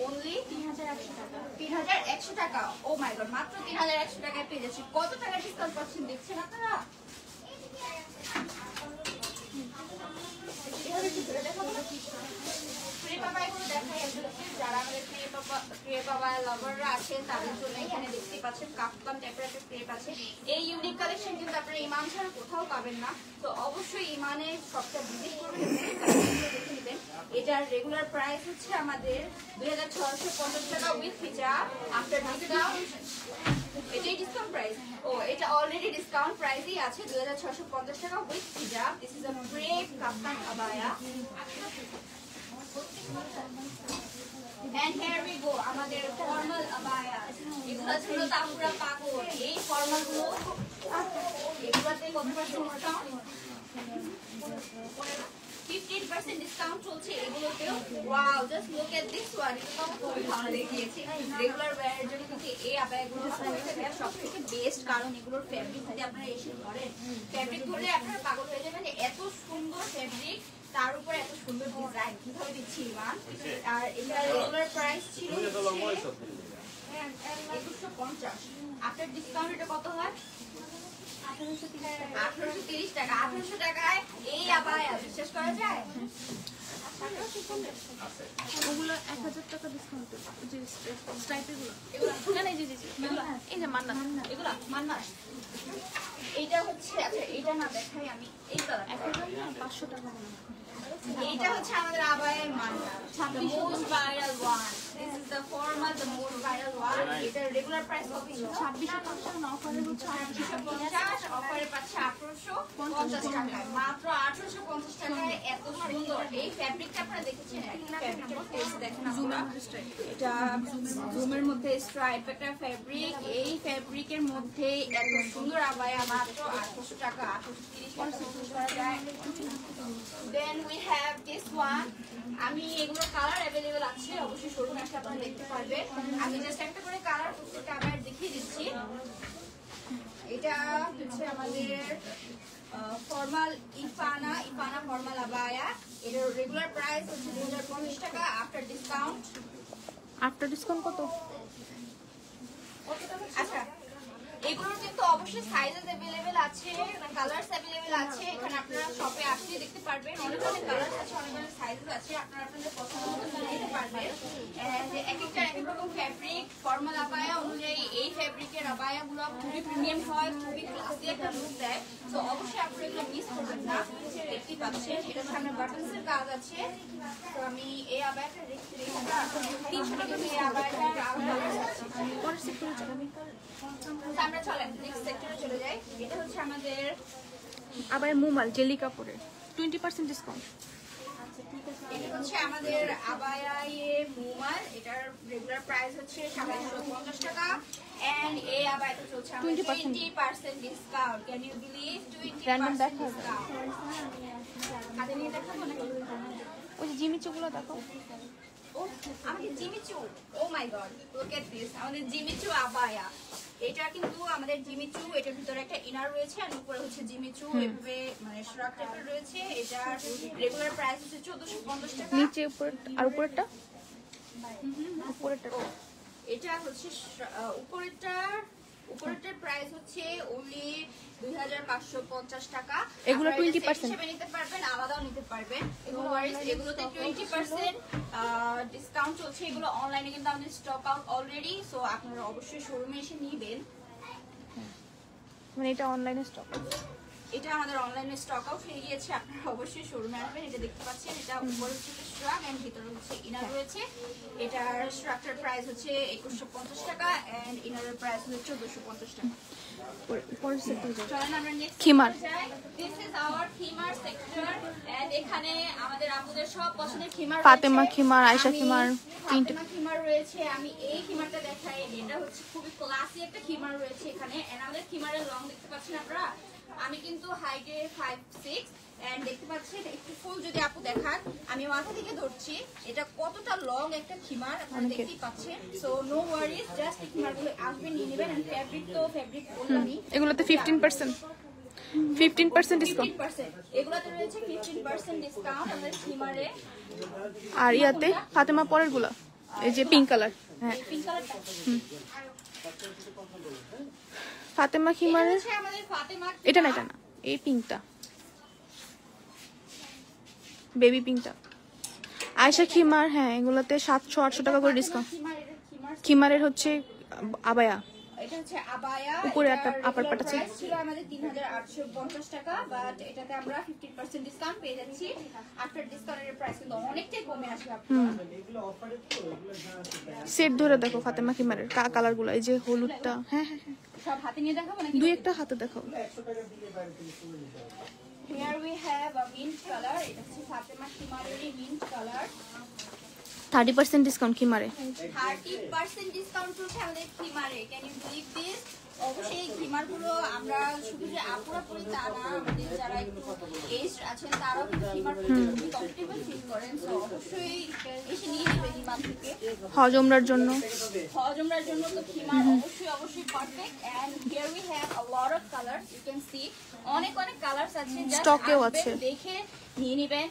অনলি 3100 টাকা। 3100 টাকা। ও মাই গড, মাত্র 3100 টাকায় পেয়ে যাচ্ছি। কত টাকা ডিসকাউন্ট পাচ্ছেন দেখছেন আপনারা? যারা আমাদের প্রিয় বাবা লাভাররা আছেন তাদের জন্য এখানে দেখতে পাচ্ছেন কাফতান টাইপের একটা ক্রেপ আছে। এই ইউনিক কালেকশন কিন্তু আপনারা ইমান ছাড়া কোথাও পাবেন না। তো অবশ্যই ইমানের শপটা ভিজিট করবেন, দেখে নেবেন। এটার রেগুলার প্রাইস হচ্ছে আমাদের 2650 টাকা উইথ হিজাব। আফটার ডিসকাউন্ট এটাই ডিসকাউন্ট প্রাইস। ও, এটা অলরেডি ডিসকাউন্ট প্রাইসই আছে 2650 টাকা উইথ হিজাব। This is a crepe kaftan abaya. And here we go, আমাদের ফর্মাল আবায়া। এগুলো ছিল তাপুরা পাগল। এই ফর্মাল গুলো এগুলোতে কত পার্সেন্ট ডিসকাউন্ট? 15% ডিসকাউন্ট চলছে এগুলোতেও। Wow, just look at this one. এটা তো খুবই ভালো লেগেছে। রেগুলার ওয়্যারের জন্য কিন্তু এই আবায়াগুলো সবথেকে বেস্ট, কারণ এগুলোর ফ্যাব্রিক যদি আপনারা এসে ধরেন, ফ্যাব্রিক ধরলে আপনারা পাগল হয়ে যাবেন। এত সুন্দর ফ্যাব্রিক, তার উপর এত সুন্দর ডিজাইন, কিভাবে দিচ্ছি ইমান। আর এটা রেগুলার প্রাইস ছিল 2150। আফটার ডিসকাউন্ট এটা কত হয়? 1830 টাকা। 1800 টাকায় এই আবায়া, বিশ্বাস করা যায়? ওগুলো 1000 টাকা ডিসকাউন্ট। যে স্ট্রাইপের গুলো, এগুলো না, এই যে মান্না, এগুলা মান্না। এইটা হচ্ছে, আচ্ছা এইটা না দেখাই আমি। এই কালার 500 টাকা মনে হয়। এইটা হচ্ছে আমাদের আবায়ের Manna, the most viral one. This is the formal, the most viral one. এটা রেগুলার প্রাইস কত ছিল? 2650 না, অফারে হচ্ছে 1850, অফারে পাচ্ছে 1850 টাকায়। মাত্র 1850 টাকায় এত সুন্দর এই ফ্যাব্রিকটা আপনারা দেখেছেন? ফ্যাব্রিকটা ফেস দেখেন আপনারা। এটা জুমের মধ্যে স্ট্রাইপ একটা ফ্যাব্রিক। এই ফ্যাব্রিকের মধ্যে এত সুন্দর আবায়া মাত্র 800 টাকা, 830 টাকা করা যায়। দেন we have this one. আমি এগুলো কালার अवेलेबल আছে, অবশ্যই শোরুমে আসলে আপনারা দেখতে পারবেন। আমি জাস্ট একটা করে কালার প্রত্যেকটা আবার দেখিয়ে দিচ্ছি। এটা হচ্ছে আমাদের ফর্মাল ইফানা ফর্মাল আবায়া। এর রেগুলার প্রাইস হচ্ছে 2050 টাকা আফটার ডিসকাউন্ট। আফটার ডিসকাউন্ট কত? আচ্ছা, এগুলোর কিন্তু অবশ্যই সাইজেস अवेलेबल আছে, কালারস अवेलेबल আছে। এখানে আপনারা শপে আসলে দেখতে পারবেন, অনেক অনেক কালারস আছে, অনেক অনেক সাইজেস আছে, আপনারা আপনাদের পছন্দ মতো নিতে পারবেন। যে এক একটা এক এক রকম ফ্যাব্রিক, ফর্মাল আবায়া অনুযায়ী এই ফ্যাব্রিকের আবায়াগুলো খুবই প্রিমিয়াম হয়, খুবই ক্লাসি একটা লুক দেয়। তো অবশ্যই আপনারা এগুলো মিস করবেন না। দেখতেই পাচ্ছেন এটার সামনে বাটনসের কাজ আছে। তো আমি এই আবায়াটা রেখে 300 টাকা দিয়ে এই আবায়াটার কালারস আছে। পরের সেক্টরে যাবেন। আমরা চলেন নেক্সট সেক্টরে চলে যাই। এটা হচ্ছে আমাদের আবার মুমাল জেলি কাপড়ের 20% ডিসকাউন্ট। এটা হচ্ছে আমাদের আবায়ায়ে মুমাল। এটার রেগুলার প্রাইস হচ্ছে 750 টাকা এন্ড এই আবায়াটা হচ্ছে আমাদের 20% discount. Can you believe 20% discount? হাতে নিয়ে দেখাবো নাকি? ওই যে জিমিচুগুলো দেখো। আমাদের Jimmy Choo, oh my God, look at this, আমাদের জিমিচু আবায়া। এটা কিন্তু আমাদের জিমিচু, এটার ভিতরে একটা ইনার রয়েছে আর উপরে হচ্ছে জিমিচু এভাবে মানে শ্রাগ টাইপের রয়েছে। এটার রেগুলার প্রাইস হচ্ছে 1450 টাকা। নিচে উপরে আর উপরেরটা উপরেরটা এটা হচ্ছে উপরেরটার প্রাইস হচ্ছে only 2550 টাকা। এগুলো আপনারা 20% হিসেবে নিতে পারবেন, আলাদাও নিতে পারবেন। এগুলোতে 20% ডিসকাউন্ট চলছে। এগুলো অনলাইনে কিন্তু আমাদের স্টক আউট অলরেডি, সো আপনারা অবশ্যই শোরুমে এসে নেবেন। মানে এটা অনলাইনে স্টক। এটা আমাদের অনলাইনে স্টক আউট হয়ে গিয়েছে, আপনারা অবশ্যই শোরুমে আসবেন। এটা দেখতে পাচ্ছেন, এটা উপরে হচ্ছে স্ট্রাক এন্ড ভিতরে হচ্ছে ইনার রয়েছে। এটার স্ট্রাকচার প্রাইস হচ্ছে 2150 টাকা এন্ড ইনারের প্রাইস হচ্ছে 1450 টাকা। পরের সেক্টরে যাবেন। চলেন আমরা নেক্সট খিমার। দিস ইজ আওয়ার খিমার সেক্টর এন্ড এখানে আমাদের আপুদের সব পছন্দের খিমার ফাতেমা খিমার, আয়েশা খিমার, তিনটে ফাতেমা খিমার রয়েছে। আমি এই খিমারটা দেখাই। এটা হচ্ছে খুবই ক্লাসি একটা খিমার রয়েছে এখানে এন্ড আমাদের খিমারের লং দেখতে পাচ্ছেন আপনারা। আমি কিন্তু হাইটে 5'6" এন্ড দেখতে পাচ্ছেন একটু ফুল যদি আপু দেখান, আমি মাথা থেকে ধরছি। এটা কতটা লং একটা খিমার আপনারা দেখতেই পাচ্ছেন। সো নো ওয়ারিজ, জাস্ট এই খিমারগুলো আসবেন নিয়ে নেবেন। এন্ড ফ্যাব্রিক তো ফ্যাব্রিক বললামই, এগুলোতে 15% ডিসকাউন্ট। 15%। এগুলোতে রয়েছে 15% ডিসকাউন্ট আমাদের খিমারে। আর ইয়াতে ফাতেমা পরের গুলা এই যে পিঙ্ক কালার। হ্যাঁ, পিঙ্ক কালারটা ফাতেমা খিমারে হচ্ছে আমাদের ফাতেমা। এটা না, এটা না, এই পিঙ্কটা, বেবি পিঙ্কটা। আয়েশা খিমার, হ্যাঁ এগুলোতে 700-800 টাকা করে ডিসকাউন্ট। খিমারের হচ্ছে আবায়া, এটা হচ্ছে আবায়া। উপরে একটা আপার পাট আছে। প্রাইস ছিল আমাদের 3850 টাকা, বাট এটাতে আমরা 15% ডিসকাউন্ট পেয়ে যাচ্ছি। আফটার ডিসকাউন্টের প্রাইস কিন্তু অনেকটাই কমে আসবে আপনারা। সেট ধরে দেখো ফাতেমা খিমারের কালারগুলো, এই যে হলুদটা। হ্যাঁ হ্যাঁ হ্যাঁ, সব হাতে নিয়ে দেখাবো নাকি? দুই একটা হাতে দেখাও। Here we have a mint color. এটা হচ্ছে ফাতেমা খিমারের mint color। 30% ডিসকাউন্ট খিমারে। 30% ডিসকাউন্ট চলছে আমাদের খিমারে। Can you believe this? অবশ্যই এই খিমারগুলো আমরা শুধু যে আপুরা পরি তা না, আমাদের যারা একটু এজ আছেন তারাও কিন্তু খিমার পরতে খুবই কমফোর্টেবল ফিল করেন। সো অবশ্যই এসে নিয়ে নেবেন ইমাম থেকে। হজ ওমরার জন্য, হজ উমরার জন্য তো খিমার অবশ্যই perfect. And here we have a lot of colours, you can see অনেক কালারস আছে, স্টকেও আছে, দেখে নিয়ে নেবেন।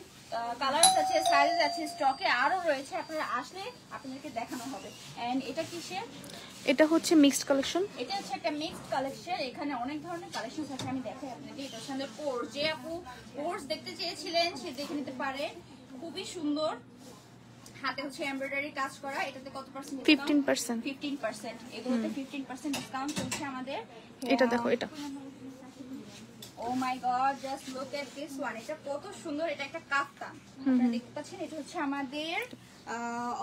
কালারস আছে, সাইজ আছে, স্টকে আরো রয়েছে, আপনারা আসলে আপনাদেরকে দেখানো হবে। এন্ড এটা কিসের? এটা হচ্ছে মিক্সড কালেকশন। এটা হচ্ছে একটা মিক্সড কালেকশন। এখানে অনেক ধরনের কালেকশন আছে, আমি দেখাই আপনাদের। এটা হচ্ছে আমাদের কোর্স, যে আপু কোর্স দেখতে চেয়েছিলেন সে দেখে নিতে পারে, খুবই সুন্দর। হাতে হচ্ছে এমব্রয়ডারি কাজ করা। এটাতে কত পার্সেন্ট? 15%। 15%। এগুলোতে 15% ডিসকাউন্ট চলছে আমাদের। এটা দেখো, এটা oh my god, just look at this one. এটা কত সুন্দর। এটা একটা কাফতান, আপনারা দেখতে পাচ্ছেন। এটা হচ্ছে আমাদের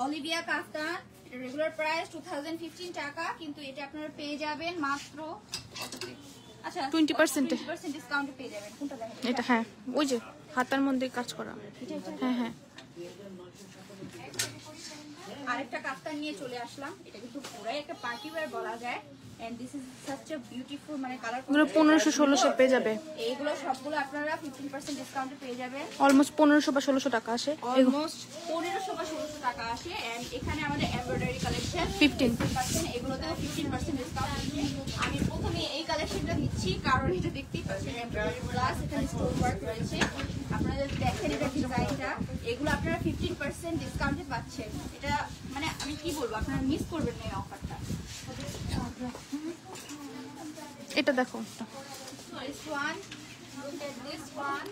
অলিভিয়া কাফতান। এটা রেগুলার প্রাইস 2015 টাকা, কিন্তু এটা আপনারা পেয়ে যাবেন মাত্র আচ্ছা 20% ডিসকাউন্টে পেয়ে যাবেন। কোনটা দেখেন? এটা, হ্যাঁ ওই যে হাতার মধ্যে কাজ করা। হ্যাঁ হ্যাঁ, আরেকটা কাফতান নিয়ে চলে আসলাম। এটা কিন্তু পুরাই একটা পার্টি ওয়্যার বলা যায়। And this is such a beautiful মানে কালার। এগুলো 1500-1600 পেয়ে যাবে। এইগুলো সবগুলো আপনারা 15% ডিসকাউন্টে পেয়ে যাবেন। অলমোস্ট 1500 বা 1600 টাকা আসে। অলমোস্ট 1500 বা 1600 টাকা আসে। এন্ড এখানে আমাদের এমব্রয়ডারি কালেকশন 15%। এগুলোতেও 15% ডিসকাউন্ট আছে। আমি প্রথমে এই কালেকশনটা দিচ্ছি কারণ এটা দেখতেই পাচ্ছেন এমব্রয়ডারি প্লাস এখানে স্টোন ওয়ার্ক রয়েছে। আপনারা দেখেন এটা ডিজাইনটা, এগুলো আপনারা 15% ডিসকাউন্টে পাচ্ছেন। এটা মানে আমি কি বলবো, আপনারা মিস করবেন না এই অফারটা। এটা দেখো, This one, look at this one.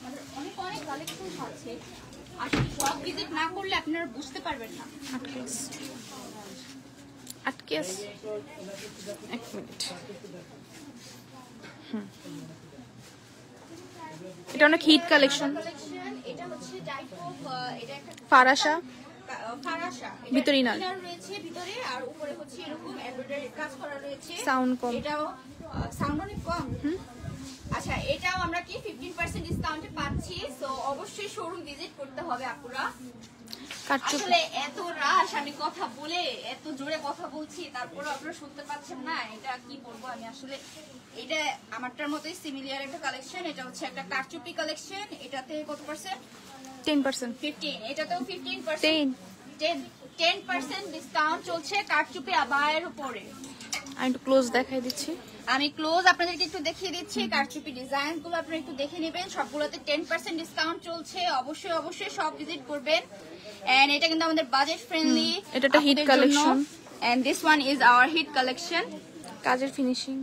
মানে অনেক অনেক কালেকশন আছে। আসলে সব ভিজিট না করলে আপনারা বুঝতে পারবেন না। আটকেস এক মিনিট। এটা অনেক হিট কালেকশন। এটা হচ্ছে টাইপ অফ এটা একটা ফারাসা, ফারাসা ভিতরে ইনার রয়েছে ভিতরে, আর উপরে হচ্ছে এরকম এমব্রয়ডারি কাজ করা রয়েছে। সাউন্ড কম, এটাও সাউন্ড অনেক কম। আচ্ছা, এটাও আমরা কি 15% ডিসকাউন্টে পাচ্ছি। সো অবশ্যই শোরুম ভিজিট করতে হবে আপুরা। আসলে এত রাশ আমি কথা বলে এত জোরে কথা বলছি, তারপরে আপনারা শুনতে পাচ্ছেন না। এটা কি বলবো আমি আসলে, এটা আমারটার মতোই সিমিলার একটা কালেকশন। এটা হচ্ছে একটা কারচুপি কালেকশন। এটাতে কত পার্সেন্ট? 10%। 15। এটাতেও 15%, 10% ডিসকাউন্ট চলছে কারচুপি আবায়ের উপরে। আমি একটু ক্লোজ দেখাই দিচ্ছি। আমি ক্লোজ আপনাদেরকে একটু দেখিয়ে দিচ্ছি। কারচুপি ডিজাইন গুলো আপনারা একটু দেখে নেবেন। সবগুলোতে 10% ডিসকাউন্ট চলছে। অবশ্যই অবশ্যই সব ভিজিট করবেন। এন্ড এটা কিন্তু আমাদের বাজেট ফ্রেন্ডলি। এটা একটা hit collection. And this one is our hit collection. কাজের ফিনিশিং,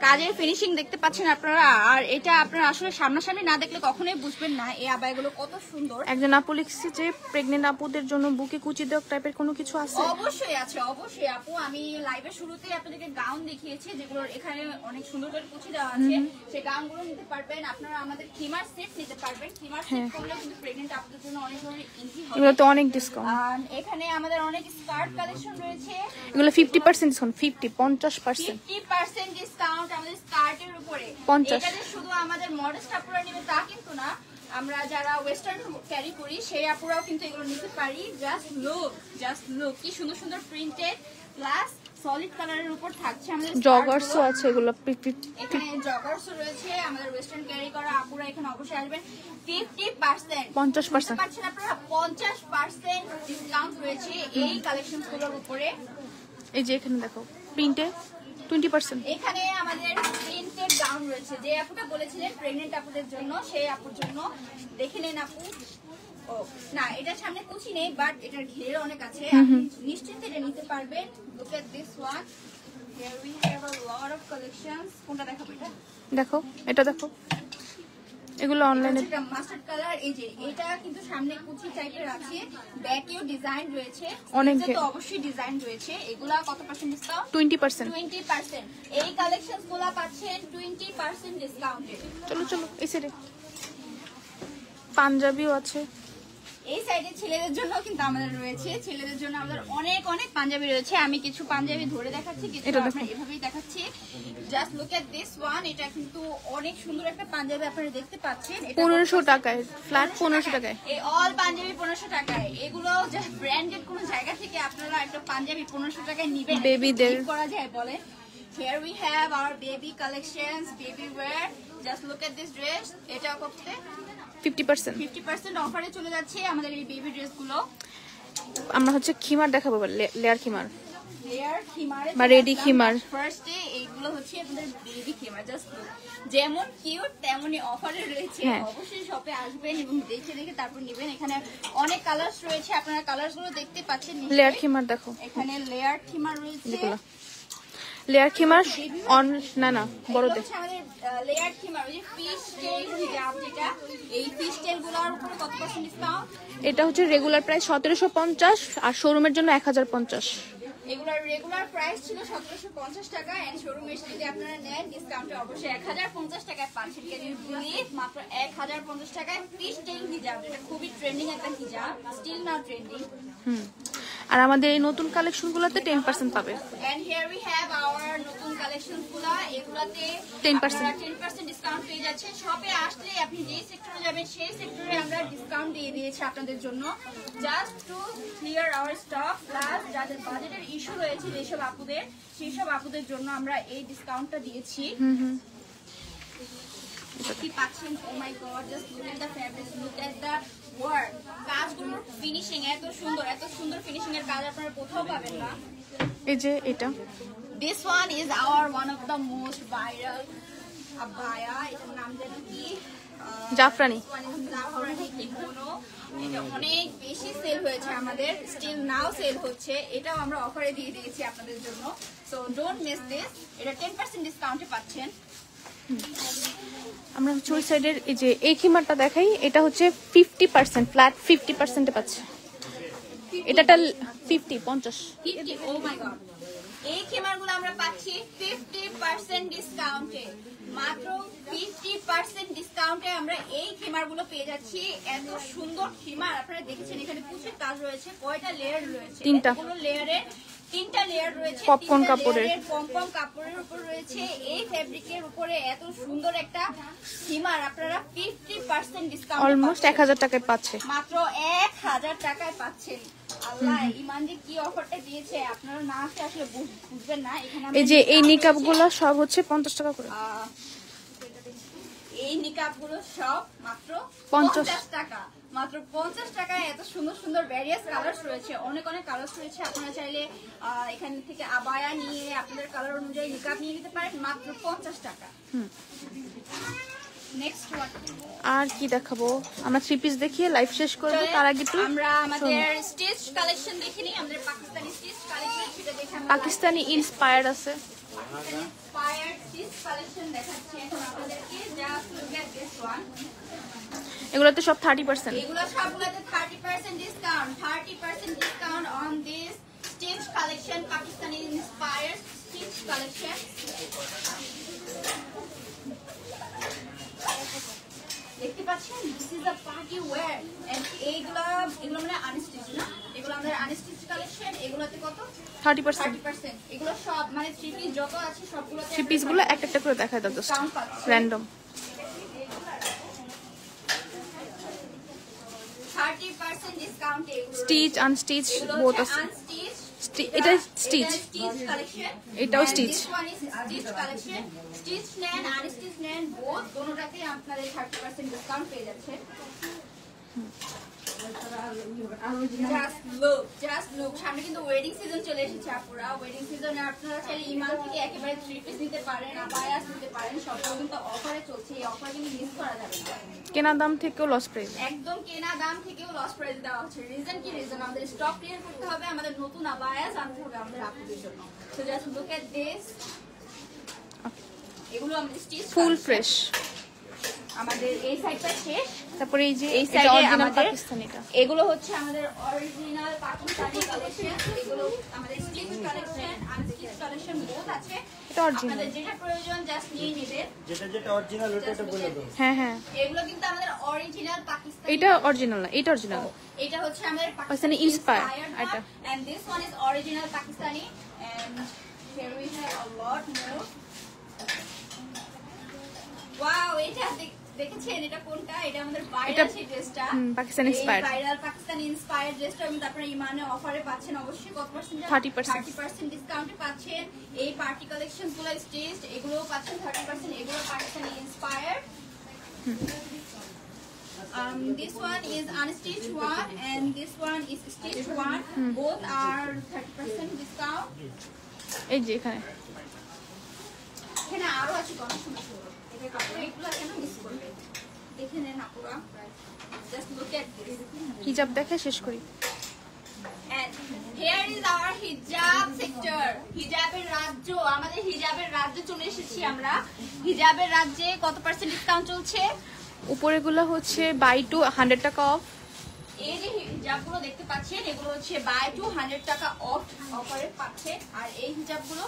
কাজের ফিনিশিং দেখতে পাচ্ছেন আপনারা। আর এটা আপনারা আসলে সামনাসামনি না দেখলে কখনোই বুঝবেন না এই আবায়াগুলো কত সুন্দর। একজন আপু লিখছে যে প্রেগনেন্ট আপুদের জন্য বুকে কুচি দেওয়া টাইপের কোনো কিছু আছে? অবশ্যই আছে, অবশ্যই আপু। আমি লাইভের শুরুতেই আপনাদেরকে গাউন দেখিয়েছি যেগুলোর এখানে অনেক সুন্দর করে কুচি দেওয়া আছে। সেই গাউনগুলো নিতে পারবেন আপনারা। আমাদের খিমার সেট নিতে পারবেন। খিমার সেট করলে কিন্তু প্রেগনেন্ট আপুদের জন্য অনেক ধরনের ইজি হবে। এগুলো তো অনেক ডিসকাউন্ট। আর এখানে আমাদের অনেক স্কার্ট কালেকশন রয়েছে। এগুলো 50% ডিসকাউন্ট, 50% ডিসকাউন্ট আমাদের স্কার্টের উপরে। 50। এটা যে শুধু আমাদের মডেস্ট আপুরা নেবে তা কিন্তু না, আমরা যারা ওয়েস্টার্ন ক্যারি করি সেই আপুরাও কিন্তু এগুলো নিতে পারি। জাস্ট লুক কি সুন্দর সুন্দর প্রিন্টেড প্লাস সলিড কালারের উপর থাকছে আমাদের। জগার্সও আছে এগুলো। এখানে জগার্সও রয়েছে। আমাদের ওয়েস্টার্ন ক্যারি করা আপুরা এখানে অবশ্যই আসবেন। 50%, 50% পাচ্ছেন আপনারা। 50% ডিসকাউন্ট রয়েছে এই কালেকশনগুলোর উপরে। এই যে এখানে দেখো প্রিন্টে 20%। এখানে আমাদের প্রিন্টেড গাউন রয়েছে। যে আপুটা বলেছিলেন প্রেগন্যান্ট আপুদের জন্য, সেই আপুর জন্য দেখে নেন আপু। ও না, এটা সামনে কুচি নেই, বাট এটার ঘের অনেক আছে। আপনি নিশ্চিন্তে এটা নিতে পারবেন। Look at this one. Here we have a lot of collections. কোনটা দেখাবো? এটা দেখো, এটা দেখো। এগুলো অনলাইনে এটা মাস্টার্ড কালার। এই যে এটা কিন্তু সামনে কুচি টাইপের আছে, ব্যাকেও ডিজাইন রয়েছে, অনেক তো অবশ্যই ডিজাইন রয়েছে। এগুলা কত পার্সেন্ট ডিসকাউন্ট? 20%। এই কালেকশনস গুলা পাচ্ছেন 20% ডিসকাউন্টে। চলো চলো এই সাইডে পাঞ্জাবিও আছে। এই সাইডে ছেলেদের জন্য কিন্তু আমাদের রয়েছে। ছেলেদের জন্য আমাদের অনেক অনেক পাঞ্জাবি রয়েছে। আমি কিছু পাঞ্জাবি ধরে দেখাচ্ছি, কিছু আমরা এভাবেই দেখাচ্ছি। Just look at this one. এটা কিন্তু অনেক সুন্দর একটা পাঞ্জাবি আপনারা দেখতে পাচ্ছেন। 1500 টাকায়, ফ্ল্যাট 1500 টাকায়। এই অল পাঞ্জাবি 1500 টাকায়। এগুলো জাস্ট ব্র্যান্ডেড কোন জায়গা থেকে আপনারা একটা পাঞ্জাবি 1500 টাকায় নেবেন, বেবিদের করা যায় বলেন। Here we have our baby collections, baby wear. Just look at this dress. এটা কততে? 50% অফারে চলে যাচ্ছে আমাদের এই বেবি ড্রেসগুলো। আমরা হচ্ছে খিমার দেখাবো, লেয়ার খিমার বা রেডি খিমার। ফার্স্টে এইগুলো হচ্ছে আমাদের বেবি খিমার। জাস্ট যেমন কিউট তেমনই অফারে রয়েছে। অবশ্যই শপে আসবেন এবং দেখে দেখে তারপর নেবেন। এখানে অনেক কালার্স রয়েছে, আপনারা কালারসগুলো দেখতে পাচ্ছেন। লেয়ার খিমার দেখো, এখানে লেয়ার খিমার রয়েছে। লেয়ার খিমার না বড়দের। আমাদের লেয়ার খিমার ওই যে ফিশ টেল হিজাব, যেটা এই ফিশ টেলগুলোর উপরে কত পার্সেন্ট ডিসকাউন্ট? এটা হচ্ছে রেগুলার প্রাইস 1750 আর শোরুমের জন্য 1050। এগুলোর রেগুলার প্রাইস ছিল 1750 টাকা এন্ড শোরুমে এসে যদি আপনারা নেন ডিসকাউন্টে অবশ্যই 1050 টাকায় পাচ্ছেন। Can you believe? মাত্র 1050 টাকায় ফিশ টেল হিজাব। এটা খুবই ট্রেন্ডিং একটা হিজাব, স্টিল নাও ট্রেন্ডিং। আর আমাদের এই নতুন কালেকশনগুলোতে 10% পাবে। And here we have our নতুন কালেকশন গুলা, এগুলাতে 10% 10% ডিসকাউন্ট পেয়ে যাচ্ছেন। শপে আসলে আপনি যে সেক্টরে যাবেন সেই সেক্টরে আমরা ডিসকাউন্ট দিয়ে দিয়েছি আপনাদের জন্য, just to clear our stock. Plus যাদের বাজেটের ইস্যু রয়েছে যেসব আপুদের, সেই সব আপুদের জন্য আমরা এই ডিসকাউন্টটা দিয়েছি। কি পাচ্ছেন, oh my god, just look at the fabrics, look at the work. কাজগুলোর ফিনিশিং এত সুন্দর ফিনিশিং এর কাজ আপনারা কোথাও পাবেন না। এই যে এটা, This one is our one of the most viral abaya. এটার নাম যেন কি? জাফরানি। This one is জাফরানি kimono. এটা অনেক বেশি সেল হয়েছে আমাদের, স্টিল নাও সেল হচ্ছে। এটাও আমরা অফারে দিয়ে দিয়েছি আপনাদের জন্য। So don't miss this. এটা 10% ডিসকাউন্টে পাচ্ছেন। আমরা হচ্ছে ওই সাইডের এই যে এই খিমারটা দেখাই, এটা হচ্ছে 50% ফ্ল্যাট 50%-এ পাচ্ছে। এটাটা 50 ও মাই গড, এই খিমারগুলো আমরা পাচ্ছি 50% ডিসকাউন্টে। মাত্র 50% ডিসকাউন্টে আমরা এই খিমারগুলো পেয়ে যাচ্ছি। এত সুন্দর খিমার আপনারা দেখেছেন, এখানে প্রচুর কাজ রয়েছে। কয়টা লেয়ার রয়েছে? 3টা। পুরো লেয়ারে 3টা লেয়ার রয়েছে। পপকর্ন কাপড়ের। পপকর্ন কাপড়ের উপর রয়েছে এই ফেব্রিকের উপরে এত সুন্দর একটা খিমার আপনারা 50% ডিসকাউন্ট অলমোস্ট 1000 টাকায় পাচ্ছে। মাত্র 1000 টাকায় পাচ্ছেন। আল্লাহ, ইমান যে কি অফারটা দিয়েছে আপনারা না আসলে বুঝবেন না। এখানে এই যে এই নিকাবগুলো সব হচ্ছে 50 টাকা করে। এই নিকাবগুলো সব মাত্র 50 টাকা। মাত্র 50 টাকায় এত সুন্দর সুন্দর ভ্যারিয়াস কালার্স রয়েছে, অনেক কালার্স রয়েছে। আপনারা চাইলে এখান থেকে আবায়া নিয়ে আপনাদের কালার অনুযায়ী নিকাব নিয়ে নিতে পারেন মাত্র 50 টাকা। নেক্সট ওয়ান, আর কি দেখাবো? আমরা 3 পিস দেখিয়ে লাইভ শেষ করব। তার আগে একটু আমরা আমাদের স্টিচ কালেকশন দেখে নিই। আমাদের পাকিস্তানি স্টিচ কালেকশন, সেটা দেখে আমরা পাকিস্তানি ইন্সপায়ার্ড আছে। ইন্সপায়ার্ড স্টিচ কালেকশন দেখাচ্ছি এখন আপনাদেরকে। Just look at this one. এগুলোতে সব 30%। এগুলো সবগুলোতে 30% discount. 30% discount on this stitch collection, Pakistani inspired stitch collection. দেখতে পাচ্ছেন, this is a party wear. And এগুলো মানে আনস্টিচ না, এগুলো আমাদের আনস্টিচ কালেকশন। এগুলোতে কত? 30%। এগুলো সব মানে 3 পিস যত আছে সবগুলোতে 3 পিসগুলো একটা করে দেখায় দাও, just random. 30% discount. Stitch unstitch both আছে। এটা স্টিচ, এটাও stitch. This one is stitch collection. Stitch নেন আর স্টিচ নেন বোথ, কোনোটাতেই আপনাদের 30% ডিসকাউন্ট পেয়ে যাচ্ছে। Just look. সামনে কিন্তু ওয়েডিং সিজন চলে এসেছে আপুরা। ওয়েডিং সিজনে আপনারা চাইলে ইমাল থেকে একেবারে 3 পিস নিতে পারেন, আবায়াস নিতে পারেন। সবগুলো কিন্তু অফারে চলছে, এই অফার কিন্তু মিস করা যাবে না। কেনা দাম থেকেও লস প্রাইস, একদম কেনা দাম থেকেও লস প্রাইস দেওয়া হচ্ছে। রিজন কি? রিজন আমাদের স্টক ক্লিয়ার করতে হবে, আমাদের নতুন আবায়াস আনতে হবে আমাদের আপুদের জন্য। So just look at this. এগুলো আমাদের স্টিচ ফুল ফ্রেশ। আমাদের এই সাইডটা শেষ। তারপরে এই যে এই এটা সাইডে অরিজিনাল আমাদের পাকিস্তানিটা। এগুলো হচ্ছে আমাদের অরিজিনাল পাকিস্তানি কালেকশন। এগুলো আমাদের stitch collection, unstitch collection both আছে। এটা অরিজিনাল। আপনাদের যেটা প্রয়োজন জাস্ট নিয়ে নেবেন। যেটা অরিজিনাল ওটা বলে দাও। হ্যাঁ, এগুলো কিন্তু আমাদের অরিজিনাল পাকিস্তানি। এটা অরিজিনাল না, এটা অরিজিনাল। এটা হচ্ছে আমাদের পাকিস্তানি inspired এটা। and this one is original Pakistani and here we have a lot more. Wow, এটা দেখেছেন এটা কোনটা? এটা আমাদের ভাইরাল সেই ড্রেসটা, Pakistani inspired। Viral Pakistani inspired ড্রেসটা এবং তারপরে ইমানে অফারে পাচ্ছেন অবশ্যই কত পার্সেন্ট? 30% ডিসকাউন্টে পাচ্ছেন। এই পার্টি কালেকশনগুলো স্টেজড, এগুলোও পাচ্ছেন 30%। এগুলো Pakistani inspired. This one is unstitched one and this one is stitched one. Both are 30% discount. এই যে এখানে এখানে আরো আছে অনেক সুন্দর সুন্দর। এটা কাপড়, এগুলো কেন মিস করবে? দেখে নেন আপুরা। Just look at this. হিজাব দেখে শেষ করি। And here is our hijab sector. হিজাবের রাজ্য, আমাদের হিজাবের রাজ্যে চলে এসেছি আমরা। হিজাবের রাজ্যে কত পার্সেন্ট ডিসকাউন্ট চলছে? উপরেগুলো হচ্ছে বাই টু 100 টাকা অফ। এই যে হিজাবগুলো দেখতে পাচ্ছেন, এগুলো হচ্ছে বাই টু 100 টাকা অফ অফারে পাচ্ছে। আর এই হিজাবগুলো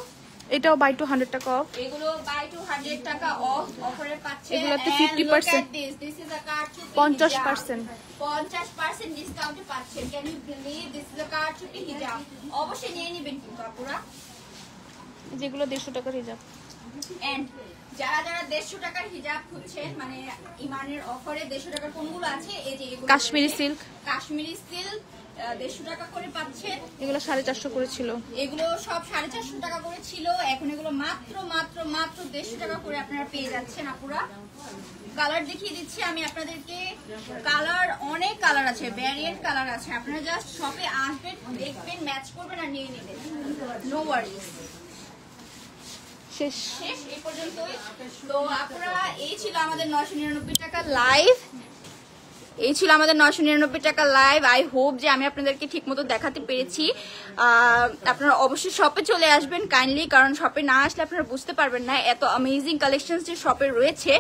এটাও বাই 2 100 টাকা অফ। এগুলো বাই 200 টাকা অফ অফারে পাচ্ছেন। এগুলোতে And 50% look at this. This is a কারচুপি 50% হিজাব। 50% ডিসকাউন্টে পাচ্ছেন। Can you believe this is a কারচুপি হিজাব? অবশ্যই নিয়ে নেবেন কিন্তু আপুরা। যেগুলো 150 টাকার হিজাব। এন্ড যারা যারা 150 টাকার হিজাব খুঁজছেন, মানে ইমানের অফারে 150 টাকার কোনগুলো আছে, এই যে এগুলো কাশ্মীরি সিল্ক, কাশ্মীরি সিল্ক 150 টাকা করে পাচ্ছেন। এগুলো 450 করে ছিল। এগুলো সব 450 টাকা করে ছিল, এখন এগুলো মাত্র মাত্র মাত্র 150 টাকা করে আপনারা পেয়ে যাচ্ছেন আপুরা। কালার দেখিয়ে দিচ্ছি আমি আপনাদেরকে। কালার অনেক কালার আছে, ভ্যারিয়েন্ট কালার আছে। আপনারা জাস্ট শপে আসবেন, দেখবেন, ম্যাচ করবেন আর নিয়ে নেবেন। No worries. শেষ। শেষ এই পর্যন্তই। তো আপনারা, এই ছিল আমাদের 999 টাকা লাইভ। এই ছিল আমাদের 999 টাকা লাইভ। আই হোপ যে আমি আপনাদেরকে ঠিক মতো দেখাতে পেরেছি। আপনারা অবশ্যই শপে চলে আসবেন কাইন্ডলি, কারণ শপে না আসলে আপনারা বুঝতে পারবেন না এত অ্যামেজিং কালেকশন যে শপে রয়েছে।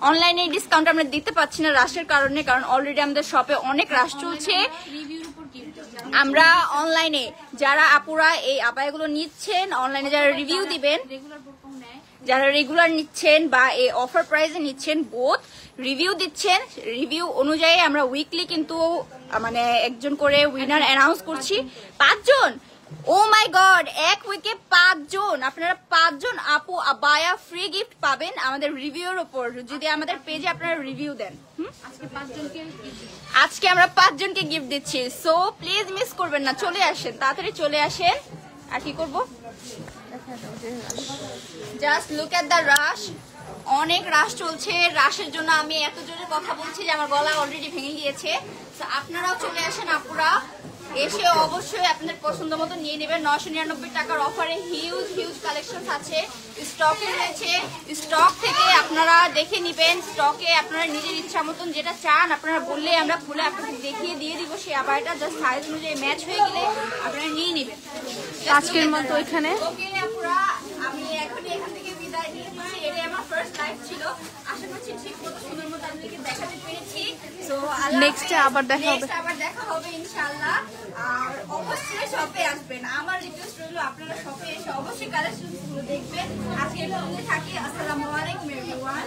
অনলাইনে ডিসকাউন্ট আমরা দিতে পারছি না রাশের কারণে, কারণ অলরেডি আমাদের শপে অনেক রাশ চলছে। আমরা অনলাইনে যারা আপুরা এই আবায়াগুলো নিচ্ছেন, অনলাইনে যারা রিভিউ দিবেন, যারা রেগুলার নিচ্ছেন বা এই অফার প্রাইসে নিচ্ছেন, বোথ রিভিউ দিচ্ছেন, রিভিউ অনুযায়ী আমরা উইকলি কিন্তু মানে একজন করে উইনার অ্যানাউন্স করছি। 5 জন, ও মাই গড, এক উইকে 5 জন, আপনারা 5 জন আপু আবায়া ফ্রি গিফট পাবেন আমাদের রিভিউর উপর, যদি আমাদের পেজে আপনারা রিভিউ দেন। আজকে আমরা 5 জনকে গিফট দিচ্ছি। সো প্লিজ মিস করবেন না, চলে আসেন, তাড়াতাড়ি চলে আসেন। আর কি করবো, জাস্ট লুক এট দ্য রাশ। অনেক রাশ চলছে, রাশের জন্য আমি এত জোরে কথা বলছি যে আমার গলা অলরেডি ভেঙে গিয়েছে। তো আপনারাও চলে আসেন আপুরা, এসে অবশ্যই আপনাদের পছন্দ মতো নিয়ে নেবেন। 999 টাকার অফারে হিউজ হিউজ কালেকশন আছে, স্টকে রয়েছে। স্টক থেকে আপনারা দেখে নেবেন, স্টকে আপনারা নিজের ইচ্ছা মতন যেটা চান আপনারা বললে আমরা খুলে আপনাদের দেখিয়ে দিয়ে দিব। সেই আবারটা জাস্ট সাইজ অনুযায়ী ম্যাচ হয়ে গেলে আপনারা নিয়ে নেবেন। আজকের মতো এখানে ওকে আপুরা, আমি এখনই এখান থেকে বিদায় নিয়ে নিচ্ছি। এটাই আমার ফার্স্ট লাইভ ছিল, আশা করছি ঠিক মতো সুন্দর মতো আপনাদেরকে দেখাতে পেরেছি। সো নেক্সটে আবার দেখা হবে, আবার দেখা হবে ইনশাআল্লাহ। আর অবশ্যই শপে আসবেন, আমার রিকোয়েস্ট রইল আপনারা শপে এসে অবশ্যই কালেকশনগুলো দেখবেন। আজকে এই পর্যন্ত থাকি। আসসালামু আলাইকুম এভরিওয়ান।